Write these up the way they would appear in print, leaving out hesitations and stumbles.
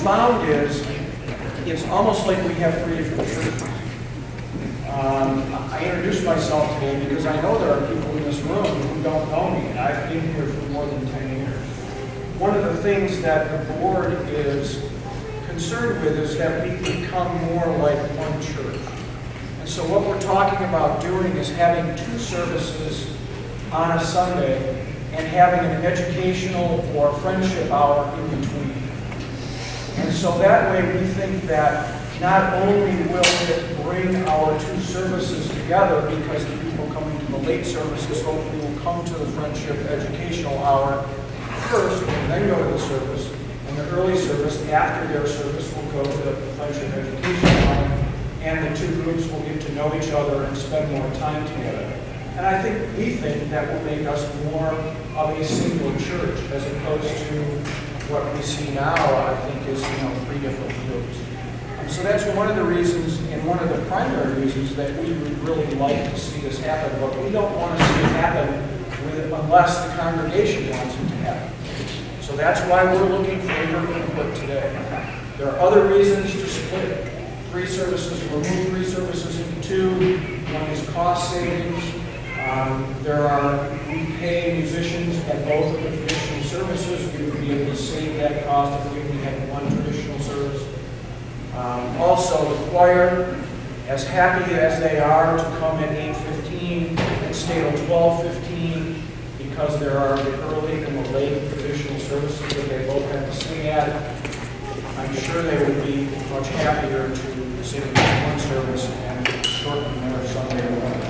found is it's almost like we have three different churches. I introduced myself today because I know there are people in this room who don't know me, and I've been here for more than 10 years. One of the things that the board is concerned with is that we become more like one church. And so what we're talking about doing is having 2 services on a Sunday and having an educational or friendship hour in between. And so that way we think that not only will it bring our 2 services together, because the people coming to the late services hopefully will come to the friendship educational hour first and then go to the service. And the early service, after their service, will go to the friendship educational hour, and the 2 groups will get to know each other and spend more time together. And we think that will make us more of a single church, as opposed to what we see now, I think, is 3 different groups. So that's one of the reasons, and one of the primary reasons, that we would really like to see this happen. But we don't want to see it happen unless the congregation wants it to happen. So that's why we're looking for your input today. There are other reasons to split it. 3 services, remove 3 services into 2. One is cost savings. We pay musicians at both of the traditional services. We would be able to save that cost if we only had 1 traditional service. Also, the choir, as happy as they are to come at 8:15 and stay till 12:15, because there are the early and the late traditional services that they both have to sing at, I'm sure they would be much happier to sing in 1 service and shorten their Sunday morning.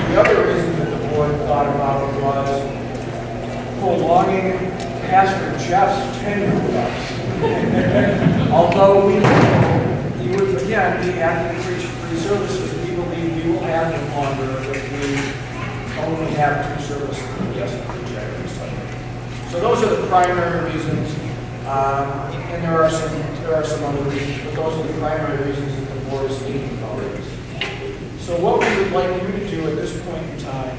The other reason that the board thought about it was prolonging Pastor Jeff's tenure with us. Although he would again be happy to preach 3 services, we believe we will have him longer if we only have 2 services and he doesn't preach every Sunday. So those are the primary reasons, and there are some other reasons, but those are the primary reasons that the board is thinking about this. So what we would like you to do at this point in time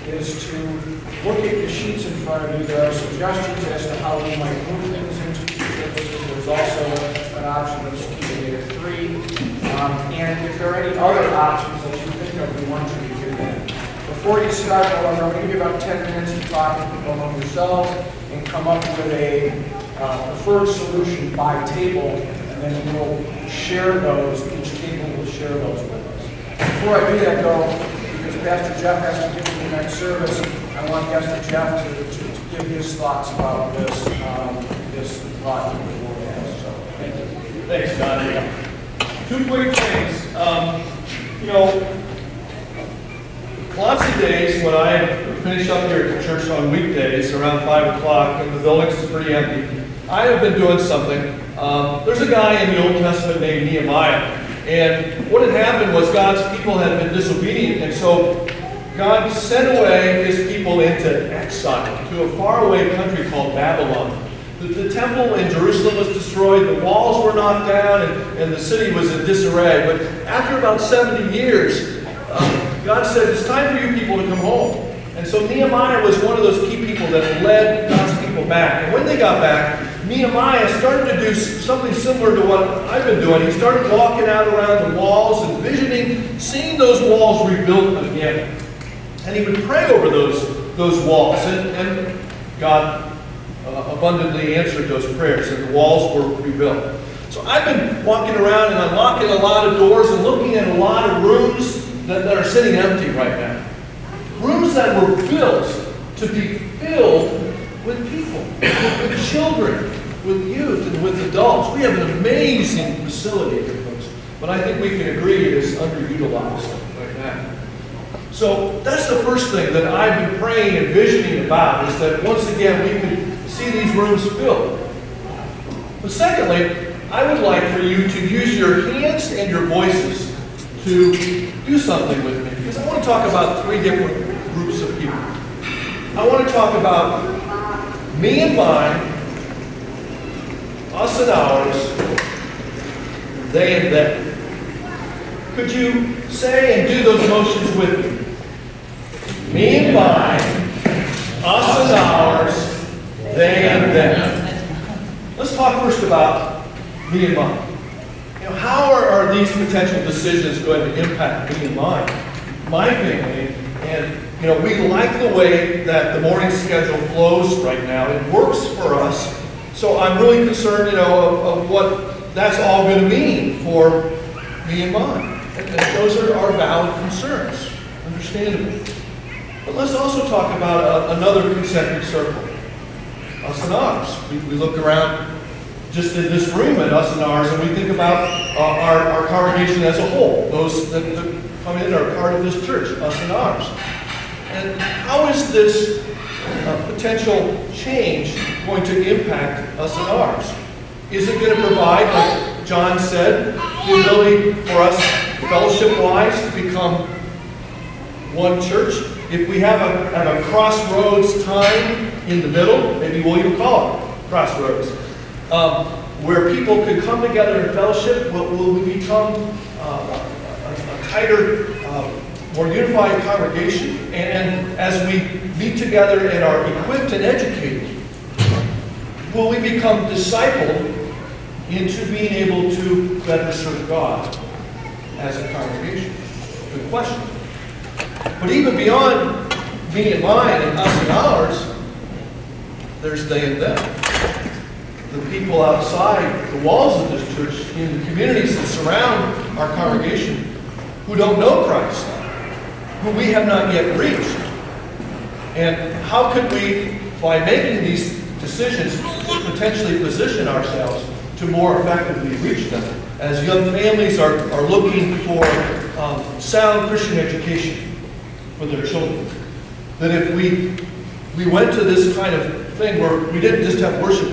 is to look at the sheets in front of you. There are suggestions as to how we might move things into 2 services. There's also an option of just keeping it at 3. And if there are any other options that you think of, we want you to do that. Before you start, however, I'm going to give you about 10 minutes to talk among yourselves and come up with a preferred solution by table, and then we'll share those. Each table will share those with us. Before I do that, though, because Pastor Jeff has to give me the next service, I want Pastor Jeff to give his thoughts about this thought that the board has. So, thank you. Thanks, John. 2 quick things. Lots of days when I finish up here at the church on weekdays around 5 o'clock and the building's pretty empty, I have been doing something. There's a guy in the Old Testament named Nehemiah. And what had happened was God's people had been disobedient, and so God sent away his people into exile to a faraway country called Babylon. The temple in Jerusalem was destroyed, the walls were knocked down, and the city was in disarray. But after about 70 years, God said, it's time for you people to come home. And so Nehemiah was one of those key people that led God's people back. And when they got back, Nehemiah started to do something similar to what I've been doing. He started walking out around the walls and visioning, seeing those walls rebuilt again. And he would pray over those walls. And God abundantly answered those prayers, and the walls were rebuilt. So I've been walking around and unlocking a lot of doors and looking at a lot of rooms that are sitting empty right now. Rooms that were built to be filled with people, with children, with youth, and with adults. We have an amazing facility here, folks, but I think we can agree it is underutilized right now. So that's the first thing that I've been praying and visioning about, is that once again we could see these rooms filled. But secondly, I would like for you to use your hands and your voices to do something with me, because I want to talk about 3 different groups of people. I want to talk about me and mine, us and ours, they and them. Could you say and do those motions with me? Me and mine, us and ours, they and them. let's talk first about me and mine. How are these potential decisions going to impact me and my family? And we like the way that the morning schedule flows right now. It works for us. So I'm really concerned, of what that's all going to mean for me and mine. And those are valid concerns, understandable. But let's also talk about another concentric circle, us and ours. We look around just in this room at us and ours, and we think about our congregation as a whole. Those that come in are part of this church, us and ours. And how is this potential change going to impact us and ours? Is it going to provide, like John said, the ability for us, fellowship-wise, to become one church? If we have a crossroads time in the middle, maybe we'll even call it crossroads, where people could come together in fellowship, will we become a tighter, more unified congregation? And as we meet together and are equipped and educated, will we become discipled into being able to better serve God as a congregation? Good question. But even beyond me and mine and us and ours, there's they and them. The people outside the walls of this church, in the communities that surround our congregation, who don't know Christ, who we have not yet reached. And how could we, by making these decisions, potentially position ourselves to more effectively reach them? As young families are looking for sound Christian education for their children. That if we went to this kind of thing where we didn't just have worship,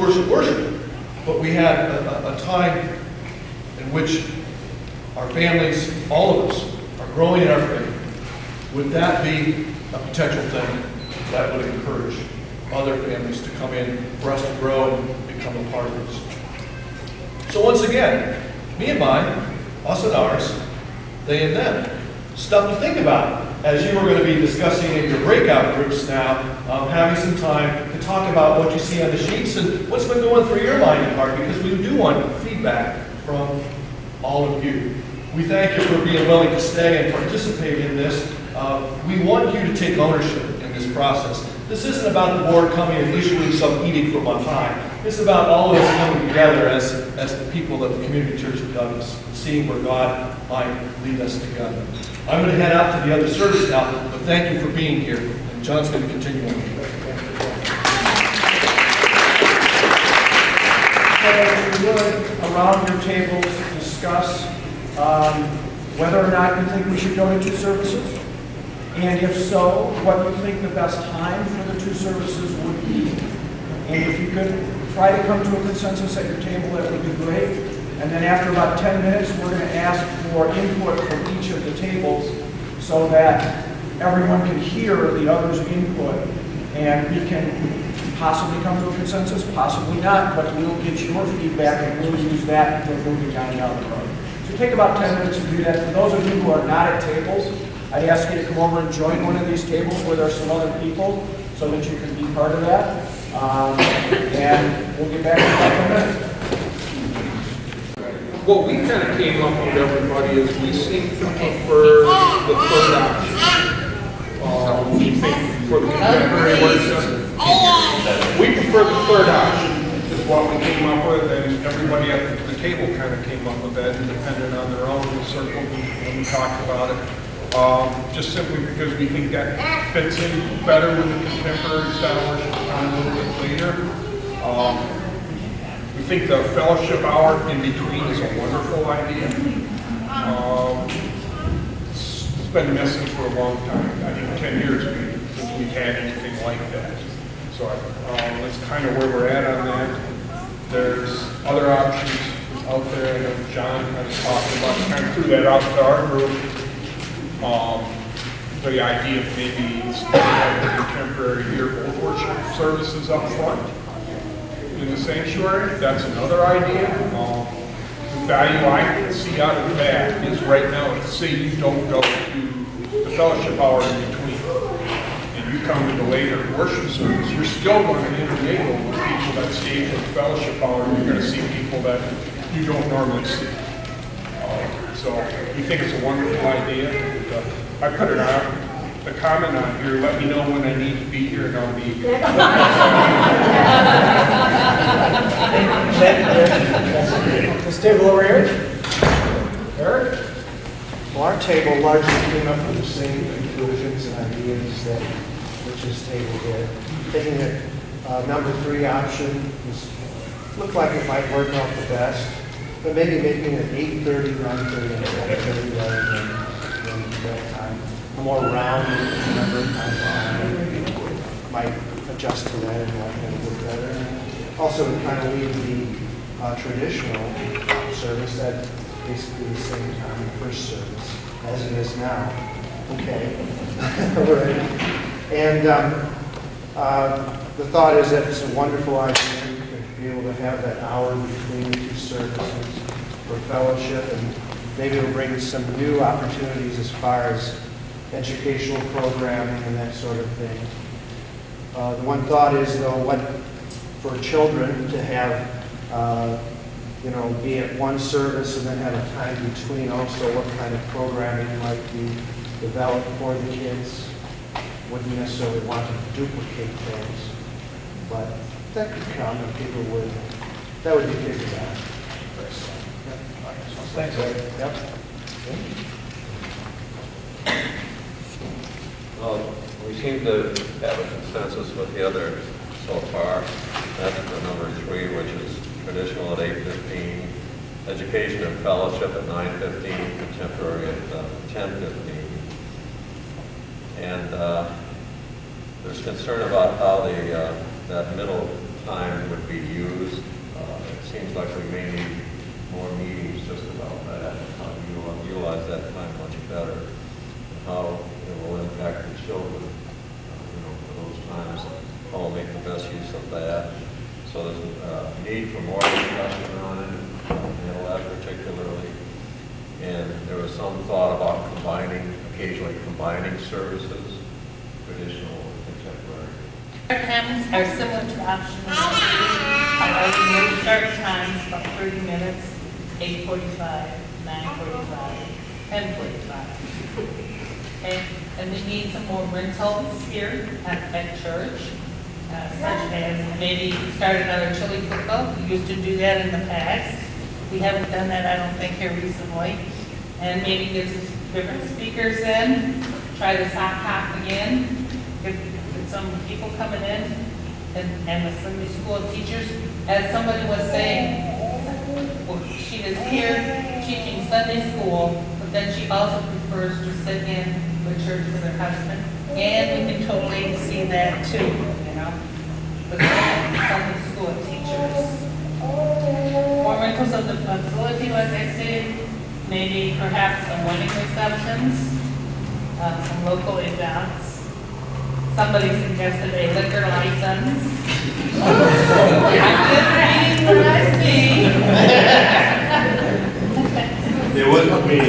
but we had a time in which our families, all of us, are growing in our faith, would that be a potential thing that would encourage other families to come in for us to grow and become a part of this? So once again, me and mine, us and ours, they and them. Stuff to think about as you are going to be discussing in your breakout groups now, having some time to talk about what you see on the sheets and what's been going through your mind and heart, because we do want feedback from all of you. We thank you for being willing to stay and participate in this. We want you to take ownership in this process. This isn't about the board coming and issuing some edict from on high. It's about all of us coming together as the people of the Community Church of Douglas, seeing where God might lead us together. I'm going to head out to the other service now, but thank you for being here. And John's going to continue on. So if you would, around your tables, discuss whether or not you think we should go to two services. And if so, what you think the best time for the two services would be. And if you could try to come to a consensus at your table, that would be great. And then after about 10 minutes, we're going to ask for input from each of the tables so that everyone can hear the other's input. And we can possibly come to a consensus, possibly not, but we'll get your feedback and we'll use that for moving down the road. So take about 10 minutes to do that. For those of you who are not at tables, I'd ask you to come over and join one of these tables where there are some other people so that you can be part of that. And we'll get back in about 10 minutes. What we kind of came up with, everybody, is we seem to prefer the third option. We think for the contemporary worship, we prefer the third option, is what we came up with, and everybody at the table kind of came up with that, independent on their own circle when we talked about it. Just simply because we think that fits in better with the contemporary style worship time a little bit later. We think the fellowship hour in between is a wonderful idea. It's been missing for a long time. I think 10 years since we've had anything like that. So that's kind of where we're at on that. There's other options out there. I know John kind of talked about, kind of threw that out to our group. The idea of maybe having contemporary here, both worship services up front in the sanctuary. That's another idea. The value I see out of that is right now, say you don't go to the fellowship hour in between, and you come in the later worship service, you're still going to intermingle with people that stay for the fellowship hour. You're going to see people that you don't normally see. So we think it's a wonderful idea. And, I put it on, a comment on here, let me know when I need to be here and I'll be here. This table over here? Eric? Well, our table largely came up with the same conclusions and ideas that Rich's table did. Taking it, number 3 option looked like it might work out the best, but maybe making it 8:30, 9:30, and 10:30 rather than that time. A more rounded number of times might adjust to that and might have it work better. Also, to kind of leave the traditional service at basically the same time in the first service as it is now. Okay. All right. And the thought is that it's a wonderful idea to be able to have that hour between the 2 services for fellowship, and maybe it'll bring some new opportunities as far as educational programming and that sort of thing. The one thought is, though, what for children to have, be at one service and then have a time between also, what kind of programming might be developed for the kids. Wouldn't necessarily want to duplicate things, but that could come and people would, that would be figured out. Thanks, Eric. Yep. Well, we seem to have a consensus with the others so far. That's the number 3, which is traditional at 8:15, education and fellowship at 9:15, contemporary at 10:15. And there's concern about how that middle time would be used. It seems like we may need more meetings just about that, how to utilize that time much better, and how it will impact the children, for those times, how we'll make the best use of that. So there's a need for more discussion on it, that particularly. And there was some thought about occasionally combining services, traditional and contemporary. Our times are similar to option number 3. Start times about 30 minutes, 8:45, 9:45, 10:45. Okay, and we need some more rentals here at church, such as maybe start another chili cook-up. We used to do that in the past. We haven't done that, I don't think, here recently. And maybe get some different speakers in, try the sock hop again, get some people coming in, and the Sunday school teachers. As somebody was saying, she is here teaching Sunday school, but then she also prefers to sit in with church with her husband. And we can totally see that too, with Sunday school teachers. More rentals of the facility, like I said, maybe perhaps some wedding receptions, some local events. Somebody suggested a liquor license. I'm just reading what I see. It wasn't me.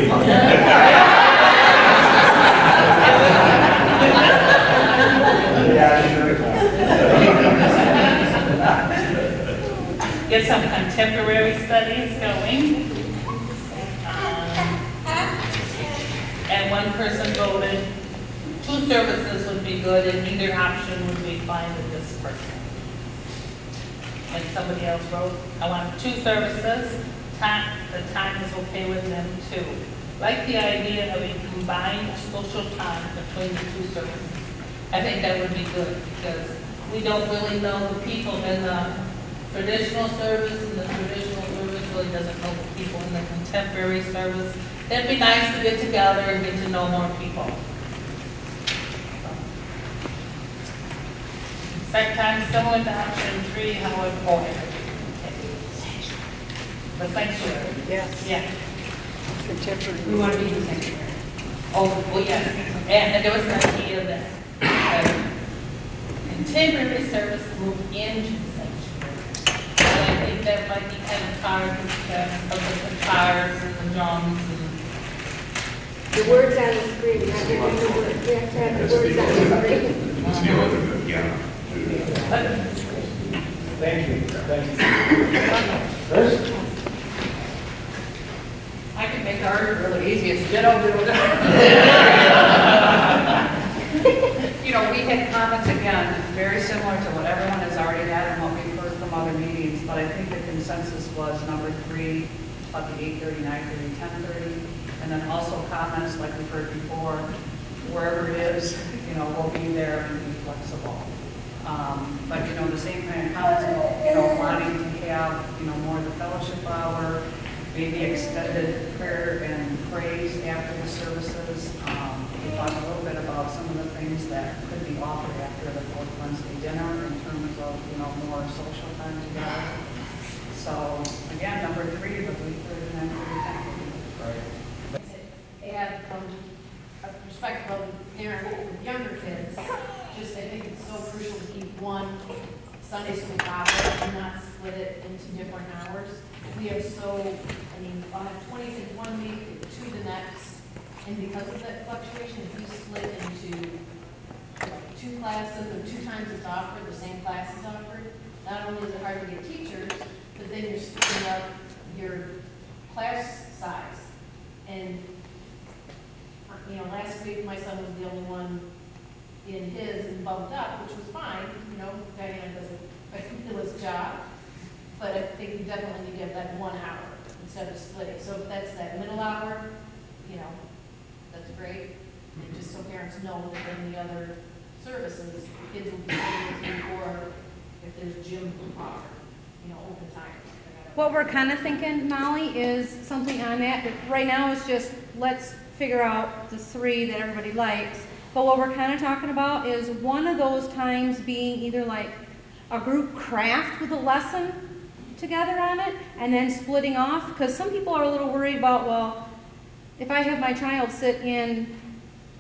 Get some contemporary studies going. And one person voted 2 services would be good, and either option would be fine with this person. And somebody else wrote, I want 2 services. The time is okay with them too. Like the idea of a combined social time between the 2 services. I think that would be good, because we don't really know the people in the traditional service, and the traditional service really doesn't know the people in the contemporary service. It'd be nice to get together and get to know more people. Set time similar to option 3, how important. The sanctuary. Yes. Yeah. Contemporary. We want to be the sanctuary. Oh, well, yes. And there was an idea that contemporary service moved into the sanctuary. And I think that might be kind of hard because of the guitars and the drums and The words on the screen, not giving the words. We have to have the words on the screen. It's the other, yeah. Thank you, thank you. Chris? I can make ours really easy. It's ditto, ditto, ditto. You know, we had comments again, very similar to what everyone has already had and what we've heard from other meetings, but I think the consensus was number 3, about the 8:30, 9:30, 10:30, and then also comments like we've heard before, wherever it is, you know, we'll be there and be flexible. But, you know, the same kind of comments about, you know, wanting to have, you know, more of the fellowship hour, maybe extended prayer and praise after the services. We talked a little bit about some of the things that could be offered after the fourth Wednesday dinner in terms of, you know, more social time together. So, again, number 3, the 8:30, 9:30, 10:30. Right. And from a perspective of a parent with younger kids, just I think it's so crucial to keep one Sunday school hour and not split it into different hours. We have I'll have 20 things one week, 2 the next, and because of that fluctuation, if you split into 2 classes or 2 times it's offered, the same class is offered, not only is it hard to get teachers, but then you're splitting up your class size. And, you know, last week my son was the only one in his and bumped up, which was fine, you know, Diana doesn't fulfill his job. But I think we definitely need to have that 1 hour instead of splitting. So if that's that middle hour, you know, that's great. And just so parents know that in the other services, the kids will be sitting with you, or if there's gym offered, you know, open time. What we're kind of thinking, Molly, is something on that. But right now it's just, let's figure out the 3 that everybody likes. But what we're kind of talking about is one of those times being either like a group craft with a lesson together on it, and then splitting off, because some people are a little worried about, well, if I have my child sit in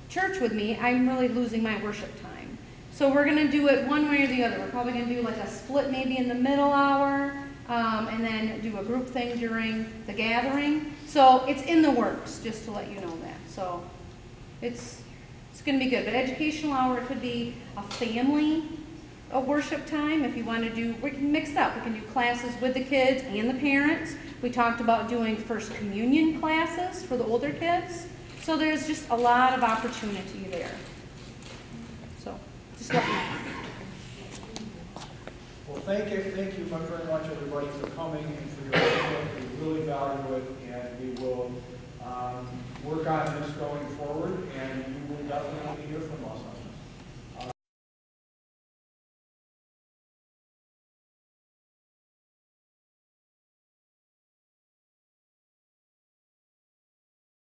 church with me, I'm really losing my worship time. So we're going to do it one way or the other. We're probably going to do like a split maybe in the middle hour, and then do a group thing during the gathering. So it's in the works, just to let you know that. So it's going to be good. But educational hour, it could be a family worship time. If you want to do, we can mix it up. We can do classes with the kids and the parents. We talked about doing first communion classes for the older kids. So there's just a lot of opportunity there. So just let me know. Well, thank you very much, everybody, for coming and for your input. We really value it, and we will work on this going forward, and you will definitely hear from us on